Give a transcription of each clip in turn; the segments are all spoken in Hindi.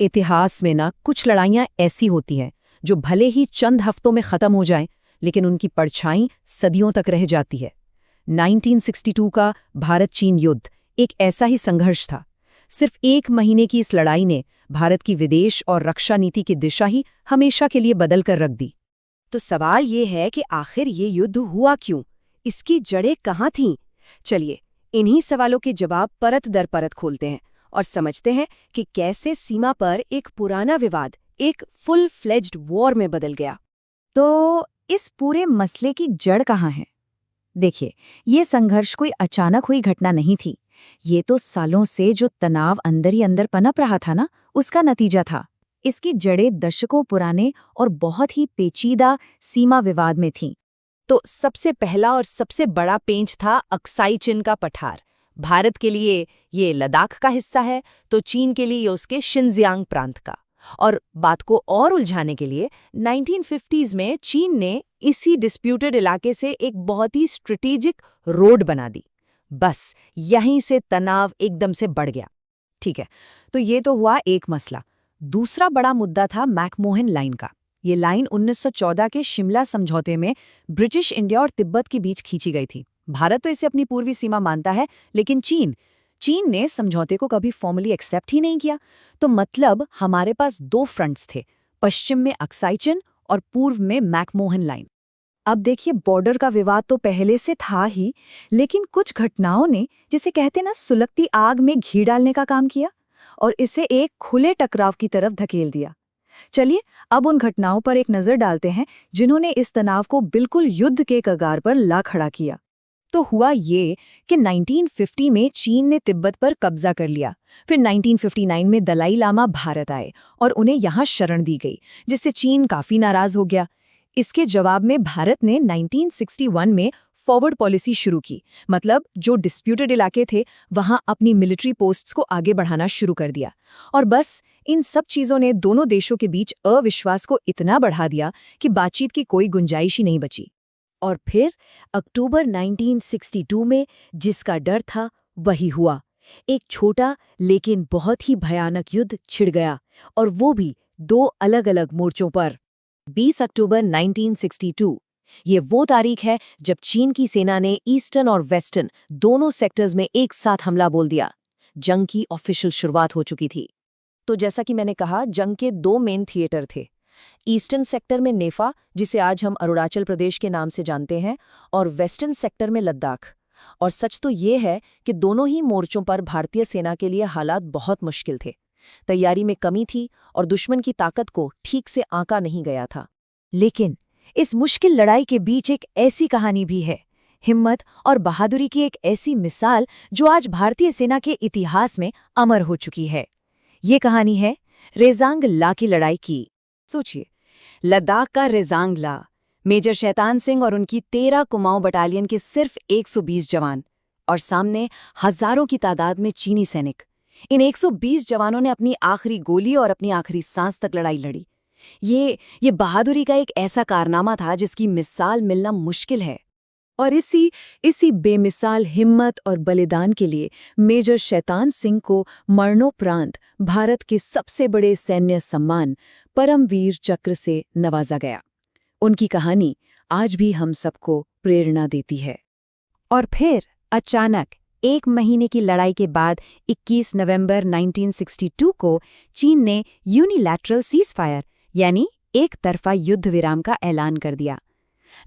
इतिहास में ना कुछ लड़ाइयां ऐसी होती हैं जो भले ही चंद हफ्तों में खत्म हो जाएं, लेकिन उनकी परछाई सदियों तक रह जाती है। 1962 का भारत चीन युद्ध एक ऐसा ही संघर्ष था। सिर्फ एक महीने की इस लड़ाई ने भारत की विदेश और रक्षा नीति की दिशा ही हमेशा के लिए बदल कर रख दी। तो सवाल ये है कि आखिर ये युद्ध हुआ क्यों, इसकी जड़ें कहाँ थीं? चलिए इन्हीं सवालों के जवाब परत दर परत खोलते हैं और समझते हैं कि कैसे सीमा पर एक पुराना विवाद एक फुल फ्लेज्ड वॉर में बदल गया। तो इस पूरे मसले की जड़ कहाँ है? देखिए, ये संघर्ष कोई अचानक हुई घटना नहीं थी। ये तो सालों से जो तनाव अंदर ही अंदर पनप रहा था ना, उसका नतीजा था। इसकी जड़ें दशकों पुराने और बहुत ही पेचीदा सीमा विवाद में थीं। तो सबसे पहला और सबसे बड़ा पेंच था अक्साई चिन का पठार। भारत के लिए ये लद्दाख का हिस्सा है, तो चीन के लिए ये उसके शिनजियांग प्रांत का। और बात को और उलझाने के लिए 1950s में चीन ने इसी डिस्प्यूटेड इलाके से एक बहुत ही स्ट्रेटेजिक रोड बना दी। बस यहीं से तनाव एकदम से बढ़ गया। ठीक है, तो ये तो हुआ एक मसला। दूसरा बड़ा मुद्दा था मैकमोहन लाइन का। ये लाइन 1914 के शिमला समझौते में ब्रिटिश इंडिया और तिब्बत के बीच खींची गई थी। भारत तो इसे अपनी पूर्वी सीमा मानता है, लेकिन चीन ने समझौते को कभी फॉर्मली एक्सेप्ट ही नहीं किया। तो मतलब हमारे पास दो फ्रंट्स थे, पश्चिम में अक्साई चिन और पूर्व में मैकमोहन लाइन। अब देखिए, बॉर्डर का विवाद तो पहले से था ही, लेकिन कुछ घटनाओं ने, जिसे कहते ना, सुलगती आग में घी डालने का काम किया और इसे एक खुले टकराव की तरफ धकेल दिया। चलिए अब उन घटनाओं पर एक नजर डालते हैं जिन्होंने इस तनाव को बिल्कुल युद्ध के कगार पर ला खड़ा किया। तो हुआ ये कि 1950 में चीन ने तिब्बत पर कब्जा कर लिया। फिर 1959 में दलाई लामा भारत आए और उन्हें यहाँ शरण दी गई, जिससे चीन काफी नाराज हो गया। इसके जवाब में भारत ने 1961 में फॉरवर्ड पॉलिसी शुरू की, मतलब जो डिस्प्यूटेड इलाके थे वहां अपनी मिलिट्री पोस्ट्स को आगे बढ़ाना शुरू कर दिया। और बस इन सब चीजों ने दोनों देशों के बीच अविश्वास को इतना बढ़ा दिया कि बातचीत की कोई गुंजाइश ही नहीं बची। और फिर अक्टूबर 1962 में जिसका डर था वही हुआ। एक छोटा लेकिन बहुत ही भयानक युद्ध छिड़ गया, और वो भी दो अलग-अलग मोर्चों पर। 20 अक्टूबर 1962 ये वो तारीख है जब चीन की सेना ने ईस्टर्न और वेस्टर्न दोनों सेक्टर्स में एक साथ हमला बोल दिया। जंग की ऑफिशियल शुरुआत हो चुकी थी। तो जैसा कि मैंने कहा, जंग के दो मेन थिएटर थे। ईस्टर्न सेक्टर में नेफा, जिसे आज हम अरुणाचल प्रदेश के नाम से जानते हैं, और वेस्टर्न सेक्टर में लद्दाख। और सच तो ये है कि दोनों ही मोर्चों पर भारतीय सेना के लिए हालात बहुत मुश्किल थे। तैयारी में कमी थी और दुश्मन की ताकत को ठीक से आंका नहीं गया था। लेकिन इस मुश्किल लड़ाई के बीच एक ऐसी कहानी भी है, हिम्मत और बहादुरी की एक ऐसी मिसाल जो आज भारतीय सेना के इतिहास में अमर हो चुकी है। ये कहानी है रेजांग ला की लड़ाई की। सोचिए, लद्दाख का रेजांग ला, मेजर शैतान सिंह और उनकी 13 कुमाऊं बटालियन के सिर्फ 120 जवान, और सामने हजारों की तादाद में चीनी सैनिक। इन 120 जवानों ने अपनी आखिरी गोली और अपनी आखिरी सांस तक लड़ाई लड़ी। ये बहादुरी का एक ऐसा कारनामा था जिसकी मिसाल मिलना मुश्किल है। और इसी बेमिसाल हिम्मत और बलिदान के लिए मेजर शैतान सिंह को मरणोपरांत भारत के सबसे बड़े सैन्य सम्मान परमवीर चक्र से नवाजा गया। उनकी कहानी आज भी हम सबको प्रेरणा देती है। और फिर अचानक एक महीने की लड़ाई के बाद 21 नवंबर 1962 को चीन ने यूनिलैटरल सीज़फायर यानी एक तरफा युद्ध विराम का ऐलान कर दिया।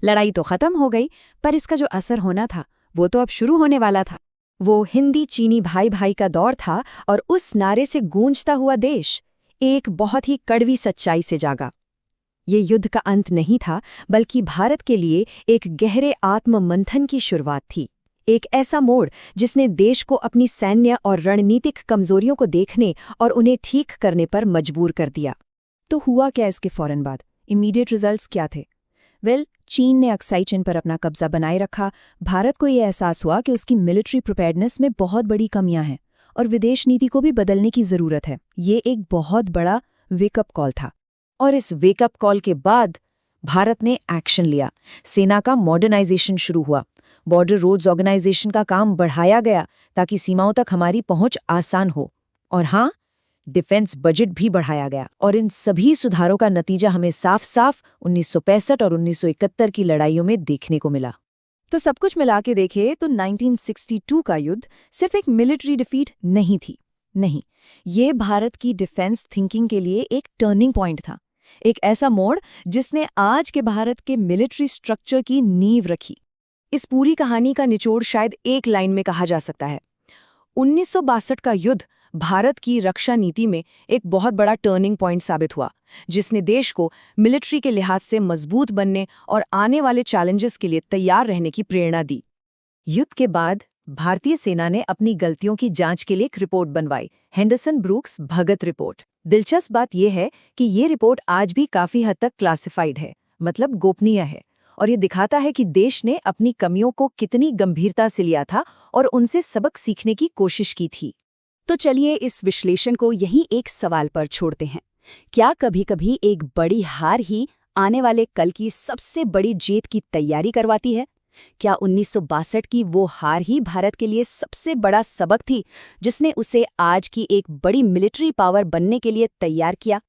लड़ाई तो खत्म हो गई, पर इसका जो असर होना था वो तो अब शुरू होने वाला था। वो हिंदी चीनी भाई भाई का दौर था, और उस नारे से गूंजता हुआ देश एक बहुत ही कड़वी सच्चाई से जागा। ये युद्ध का अंत नहीं था, बल्कि भारत के लिए एक गहरे आत्ममंथन की शुरुआत थी। एक ऐसा मोड़ जिसने देश को अपनी सैन्य और रणनीतिक कमजोरियों को देखने और उन्हें ठीक करने पर मजबूर कर दिया। तो हुआ क्या इसके फौरन बाद? इमीडिएट रिजल्ट्स क्या थे? चीन ने अक्साई चिन पर अपना कब्जा बनाए रखा। भारत को ये एहसास हुआ कि उसकी मिलिट्री प्रिपेयर्डनेस में बहुत बड़ी कमियां हैं और विदेश नीति को भी बदलने की जरूरत है। ये एक बहुत बड़ा वेकअप कॉल था। और इस वेकअप कॉल के बाद भारत ने एक्शन लिया। सेना का मॉडर्नाइजेशन शुरू हुआ। बॉर्डर रोड्स ऑर्गेनाइजेशन का काम बढ़ाया गया ताकि सीमाओं तक हमारी पहुंच आसान हो। और हाँ, डिफेंस बजट भी बढ़ाया गया और इन सभी सुधारों का नतीजा हमें साफ साफ 1965 और 1971 की लड़ाइयों में देखने को मिला। तो सब कुछ मिला के देखे तो 1962 का युद्ध सिर्फ एक मिलिट्री डिफीट नहीं थी। नहीं, ये भारत की डिफेंस थिंकिंग के लिए एक टर्निंग पॉइंट था, एक ऐसा मोड़ जिसने आज के भारत के मिलिट्री स्ट्रक्चर की नींव रखी। इस पूरी कहानी का निचोड़ शायद एक लाइन में कहा जा सकता है, 1962 का युद्ध भारत की रक्षा नीति में एक बहुत बड़ा टर्निंग पॉइंट साबित हुआ, जिसने देश को मिलिट्री के लिहाज से मजबूत बनने और आने वाले चैलेंजेस के लिए तैयार रहने की प्रेरणा दी। युद्ध के बाद भारतीय सेना ने अपनी गलतियों की जांच के लिए एक रिपोर्ट बनवाई, हेंडरसन ब्रूक्स भगत रिपोर्ट। दिलचस्प बात यह है कि ये रिपोर्ट आज भी काफी हद तक क्लासिफाइड है, मतलब गोपनीय है, और ये दिखाता है कि देश ने अपनी कमियों को कितनी गंभीरता से लिया था और उनसे सबक सीखने की कोशिश की थी। तो चलिए इस विश्लेषण को यहीं एक सवाल पर छोड़ते हैं। क्या कभी-कभी एक बड़ी हार ही आने वाले कल की सबसे बड़ी जीत की तैयारी करवाती है? क्या 1962 की वो हार ही भारत के लिए सबसे बड़ा सबक थी, जिसने उसे आज की एक बड़ी मिलिट्री पावर बनने के लिए तैयार किया?